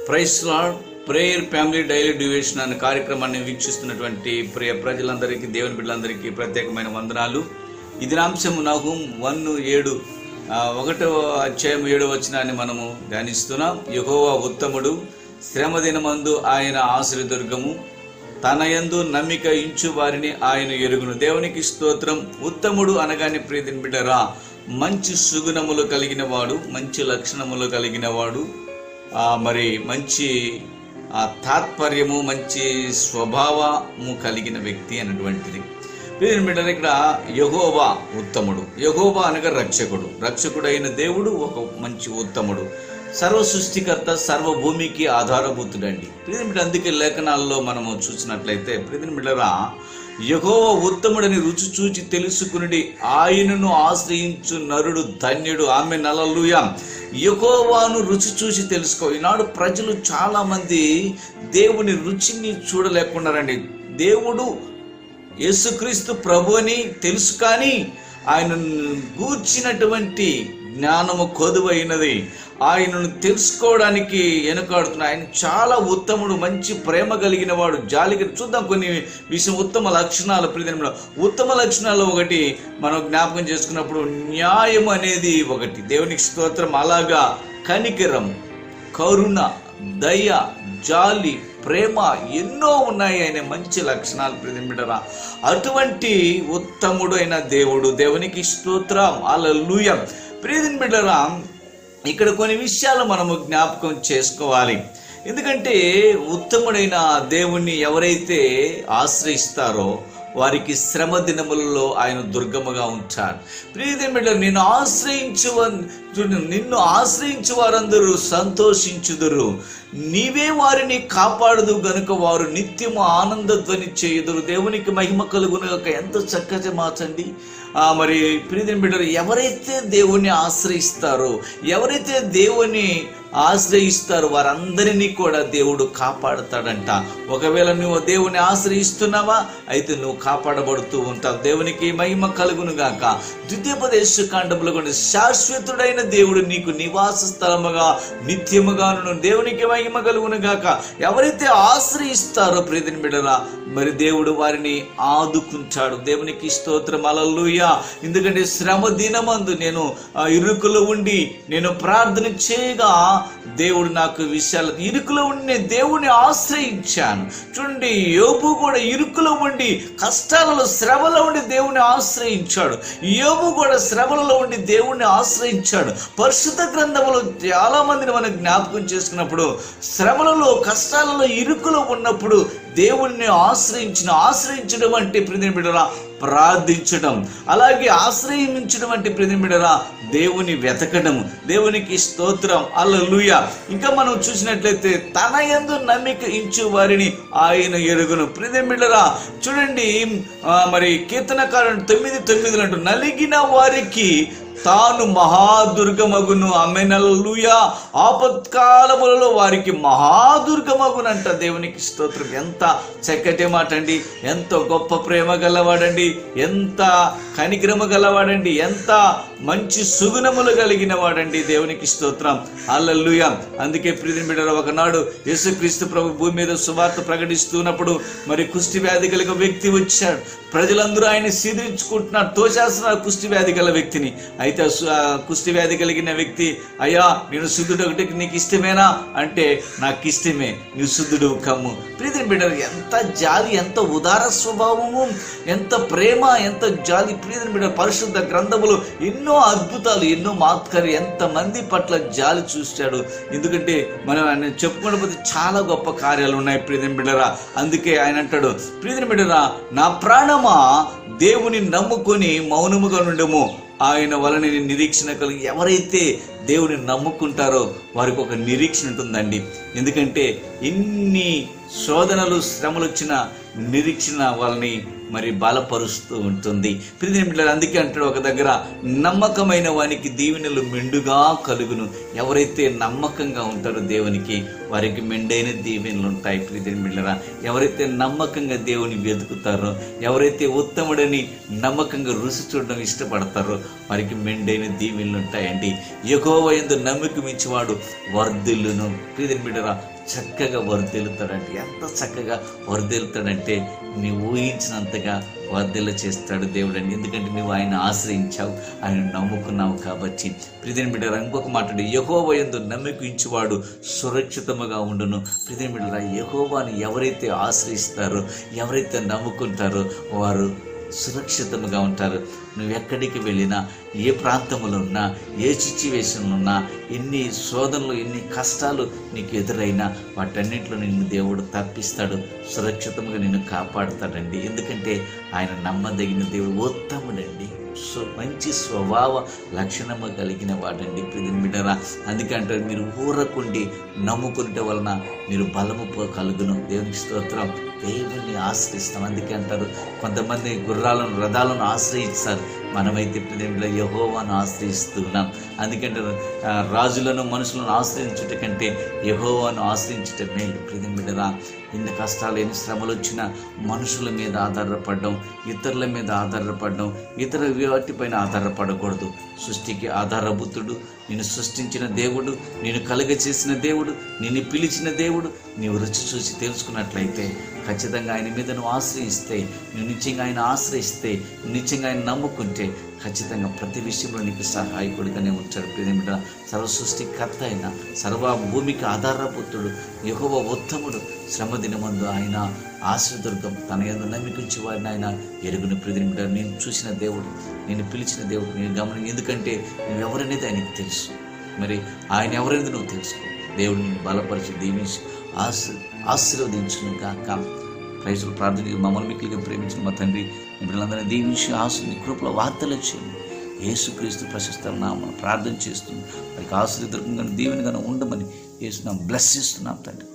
Praise lord. Prayer family daily devotion అనే కార్యక్రమాన్ని వీక్షిస్తున్నటువంటి ప్రియ ప్రజలందరికీ, దేవుని బిడ్డలందరికీ ప్రత్యేకమైన వందనాలు. ఇది అంశము నహూము 1:7 1వ వచనాన్ని మనము ధ్యానిస్తున్నాం. యెహోవా ఉత్తముడు, శ్రమ దినమందు ఆయన ఆశ్రయదుర్గము, తన యందు నమ్మిక ఇంచు వారిని ఆయన ఎరుగును. దేవునికి స్తోత్రం. ఉత్తముడు అనగానే ప్రియమైన బిడ్డరా, మంచి సుగుణములు కలిగిన వాడు, మంచి లక్షణములు కలిగిన వాడు, మరి మంచి తాత్పర్యము, మంచి స్వభావము కలిగిన వ్యక్తి అన్నటువంటిది. ప్రియమైన బిడ్డరా, ఇక్కడ యెహోవా ఉత్తముడు. యెహోవా అనగా రక్షకుడు. రక్షకుడైన దేవుడు ఒక మంచి ఉత్తముడు, సర్వ సృష్టికర్త, సర్వభూమికి ఆధారభూతుడండి. ప్రియమైన బిడ్డ, అందుకే లేఖనాల్లో మనము చూసినట్లయితే ప్రియమైన బిడ్డరా, యెహోవా ఉత్తముడని రుచి చూచి తెలుసుకుని ఆయనను ఆశ్రయించు నరుడు ధన్యుడు. ఆమేన్, హల్లెలూయా. యెహోవాను రుచి చూసి తెలుసుకో. ఈనాడు ప్రజలు చాలా మంది దేవుని రుచిని చూడలేకున్నారండి. దేవుడు యేసుక్రీస్తు ప్రభు అని తెలుసు, కానీ ఆయనను గూర్చినటువంటి జ్ఞానము కొదువైనది. ఆయనను తెలుసుకోవడానికి వెనుకాడుతున్నాడు. ఆయన చాలా ఉత్తముడు, మంచి ప్రేమ కలిగిన వాడు, జాలిగా. చూద్దాం కొన్ని విషయం, ఉత్తమ లక్షణాలు. ప్రియమైన ఉత్తమ లక్షణాలు ఒకటి మనం జ్ఞాపకం చేసుకున్నప్పుడు న్యాయం అనేది ఒకటి. దేవునికి స్తోత్రం. అలాగా కనికరం, కరుణ, దయ, జాలి, ప్రేమ ఎన్నో ఉన్నాయి. ఆయన మంచి లక్షణాలు. ప్రియమైన అటువంటి ఉత్తముడు అయిన దేవుడు, దేవునికి స్తోత్రం. హల్లెలూయా. ప్రియమైన బిడ్డరా, ఇక్కడ కొన్ని విషయాలు మనము జ్ఞాపకం చేసుకోవాలి. ఎందుకంటే ఉత్తముడైన దేవుణ్ణి ఎవరైతే ఆశ్రయిస్తారో వారికి శ్రమ దినములలో ఆయన దుర్గముగా ఉంటాడు. ప్రియమైన బిడ్డలు, నిన్ను ఆశ్రయించు వారందరూ సంతోషించుదురు. నీవే వారిని కాపాడదు గనుక వారు నిత్యము ఆనందధ్వని చేయుదురు. దేవునికి మహిమ కలుగునగాక. ఎంత చక్కటి మాటండి. మరి ప్రియమైన బిడ్డలు, ఎవరైతే దేవుణ్ణి ఆశ్రయిస్తారో, ఎవరైతే దేవుని ఆశ్రయిస్తారో వారందరినీ కూడా దేవుడు కాపాడతాడంట. ఒకవేళ నువ్వు దేవుని ఆశ్రయిస్తున్నావా, అయితే నువ్వు కాపాడబడుతూ ఉంటావు. దేవునికి మహిమ కలుగును గాక. ద్వితీయోపదేశ కాండములో కూడా శాశ్వతుడైన దేవుడు నీకు నివాస స్థలముగా నిత్యముగాను. దేవునికి మహిమ కలుగును గాక. ఎవరైతే ఆశ్రయిస్తారో ప్రియమైన బిడ్డలా, మరి దేవుడు వారిని ఆదుకుంటాడు. దేవునికి స్తోత్రం. హల్లెలూయా. ఎందుకంటే శ్రమ దినమందు నేను ఇరుకులో ఉండి నేను ప్రార్థన చేయగా దేవుడు నాకు విషయాలు, ఇరుకులో ఉండి నేను దేవుని ఆశ్రయించాను. చూడండి, యోబు కూడా ఇరుకులో ఉండి, కష్టాలలో, శ్రమలో ఉండి దేవుని ఆశ్రయించాడు. యోబు కూడా శ్రమలలో ఉండి దేవుణ్ణి ఆశ్రయించాడు. పరిశుద్ధ గ్రంథములో చాలా మందిని మనం జ్ఞాపకం చేసుకున్నప్పుడు, శ్రమలలో, కష్టాలలో, ఇరుకులో ఉన్నప్పుడు దేవుణ్ణి ఆశ్రయించడం అంటే ప్రియమైన బిడ్డరా ప్రార్థించడం. అలాగే ఆశ్రయించడం అంటే ప్రియమైన బిడ్డరా దేవుని వెతకడం. దేవునికి స్తోత్రం. హల్లెలూయా. ఇంకా మనం చూసినట్లయితే తన యందు నమ్మిక ఇంచు వారిని ఆయన ఎరుగును. ప్రియమైన బిడ్డరా, చూడండి, మరి కీర్తనకారుడు 9:9 అంటూ నలిగిన వారికి తాను మహాదుర్గమగును. ఆమేన్, హల్లెలూయా. ఆపత్కాలములలో వారికి మహాదుర్గమగునంట. దేవునికి స్తోత్రం. ఎంత చక్కటి మాట అండి. ఎంత గొప్ప ప్రేమ గలవాడండి, ఎంత కనికరము గలవాడండి, ఎంత మంచి సుగుణములు కలిగిన వాడండి. దేవునికి స్తోత్రం. హల్లెలూయా. అందుకే ప్రియమైన బిడ్డలారా, ఒకనాడు యేసుక్రీస్తు ప్రభు భూమి మీద సువార్త ప్రకటిస్తున్నప్పుడు మరి కుష్టి వ్యాధి కలిగిన వ్యక్తి వచ్చాడు. ప్రజలందరూ ఆయన సీదించుకుంటున్నారు, తోచేస్తున్నారు కుష్టి వ్యాధి గల వ్యక్తిని. అయితే కుష్టి వ్యాధి కలిగిన వ్యక్తి, అయ్యా నేను శుద్ధుడు ఒకటి నీకు ఇష్టమేనా అంటే, నాకు ఇష్టమే, నువ్వు శుద్ధుడు కమ్ము. ప్రియమైన బిడ్డలు, ఎంత జాలి, ఎంత ఉదార స్వభావము, ఎంత ప్రేమ, ఎంత జాలి. ప్రియమైన బిడ్డలు, పరిశుద్ధ గ్రంథములు ఎన్నో అద్భుతాలు, ఎన్నో మాత్కార్యాలు, ఎంతమంది పట్ల జాలి చూశాడు. ఎందుకంటే మనం ఆయన చెప్పుకోకపోతే చాలా గొప్ప కార్యాలు ఉన్నాయి ప్రియమైన బిడ్డరా. అందుకే ఆయన అంటాడు, ప్రియమైన బిడ్డరా, నా ప్రాణమా దేవుని నమ్ముకొని మౌనముగా నుండము, ఆయన వలన నిరీక్షణ కలిగి. ఎవరైతే దేవుని నమ్ముకుంటారో వారికి ఒక నిరీక్షణ ఉంటుందండి. ఎందుకంటే ఎన్ని శోధనలు, శ్రమలు వచ్చిన నిరీక్షణ వాళ్ళని మరి బలపరుస్తూ ఉంటుంది. ప్రియమైన బిడ్డలారా, అందుకే అంటాడు ఒక దగ్గర, నమ్మకమైన వానికి దీవెనలు మెండుగా కలుగును. ఎవరైతే నమ్మకంగా ఉంటారో దేవునికి, వారికి మెండైన దీవెనలు ఉంటాయి. ప్రియమైన బిడ్డలారా, ఎవరైతే నమ్మకంగా దేవుని వెతుకుతారో, ఎవరైతే ఉత్తముడని నమ్మకంగా రుచి చూడడం ఇష్టపడతారో వారికి మెండైన దీవెనలు ఉంటాయండి. యెహోవా యందు నమ్మకం ఇచ్చేవాడు వర్ధిల్లును. ప్రియమైన బిడ్డలారా, చక్కగా వర్ధిల్లుతాడంటే, ఎంత చక్కగా వర్ధిల్లుతాడంటే నీవు ఊహించినంతగా వర్ధిల్ల చేస్తాడు దేవుడు అండి. ఎందుకంటే నువ్వు ఆయన ఆశ్రయించావు, ఆయన నమ్ముకున్నావు కాబట్టి. ప్రియమైన బిడ్డలారా, ఇంకొక మాట, యెహోవా యందు నమ్మకించువాడు సురక్షితముగా ఉండును. ప్రియమైన బిడ్డలారా, యెహోవాని ఎవరైతే ఆశ్రయిస్తారో, ఎవరైతే నమ్ముకుంటారో వారు సురక్షితంగా ఉంటారు. నువ్వు ఎక్కడికి వెళ్ళినా, ఏ ప్రాంతంలో ఉన్నా, ఏ సిచ్యువేషన్లో ఉన్నా, ఎన్ని శోధనలు, ఎన్ని కష్టాలు నీకు ఎదురైనా వాటన్నింటిలో నిన్ను దేవుడు తప్పిస్తాడు, సురక్షితంగా నిన్ను కాపాడుతాడండి. ఎందుకంటే ఆయన నమ్మదగిన దేవుడు, ఉత్తముడండి, మంచి స్వభావ లక్షణము కలిగిన వాడండి. ప్రియమైన బిడ్డలారా, అందుకంటే మీరు ఊరకుండి నమ్ముకునే వలన మీరు బలము కలుగును. దేవునికి స్తోత్రం. దేవుణ్ణి ఆశ్రయిస్తాం. అందుకే అంటారు కొంతమంది గుర్రాలను, రథాలను ఆశ్రయిస్తారు, మనమైతే ప్రియమైన యెహోవాను ఆశ్రయిస్తున్నాం. అందుకంటే రాజులను, మనుషులను ఆశ్రయించుట కంటే యెహోవాను ఆశ్రయించుట మేలు. ప్రియమైన బిడ్డలారా, ఎన్ని కష్టాలు, ఎన్ని శ్రమలు వచ్చినా మనుషుల మీద ఆధారపడడం, ఇతరుల మీద ఆధారపడడం, ఇతర వాటిపైన ఆధారపడకూడదు. సృష్టికి ఆధారభూతుడు, నిన్ను సృష్టించిన దేవుడు, నేను కలుగచేసిన దేవుడు, నిన్ను పిలిచిన దేవుడు, నీవు రుచి చూసి తెలుసుకున్నట్లయితే ఖచ్చితంగా ఆయన మీద నువ్వు ఆశ్రయిస్తే, నువ్వు నిత్యంగా ఆయన ఆశ్రయిస్తే, నిత్యంగా ఆయన నమ్ముకుంటే ఖచ్చితంగా ప్రతి విషయంలో నీకు సహాయకుడిగానే ఉంటాడు. ప్రియమిట, సర్వ సృష్టికర్త అయిన, సర్వ భూమికి ఆధారభూతుడు యెహోవా ఉత్తముడు. శ్రమ దినమందు ఆయన ఆశ్రయదుర్గం, తన యందు నమ్మికించి వారిని ఆయన ఎరుగుని. ప్రియమిట, నేను చూసిన దేవుడు, నేను పిలిచిన దేవుడు, నేను గమని. ఎందుకంటే నువ్వెవరనేది ఆయనకు తెలుసు. మరి ఆయన ఎవరనేది నువ్వు తెలుసుకో. దేవుడు నిన్ను బలపరిచి దీవించి ఆశీర్వదించును గాక. ప్రైజులు ప్రార్థన మమ్మల్ని మిక్కిలిగా ప్రేమించిన మా తండ్రి, మిమ్మల్ని దీవించి ఆశీర్వదించి కృపలో వార్తలు చేయండి. యేసుక్రీస్తు ప్రశస్త నామమున ప్రార్థన చేస్తున్నాం. వారికి ఆశీర్వాదకరంగా దీవెనగా ఉండమని యేసు నామమున బ్లెస్ చేస్తున్నాం తండ్రి.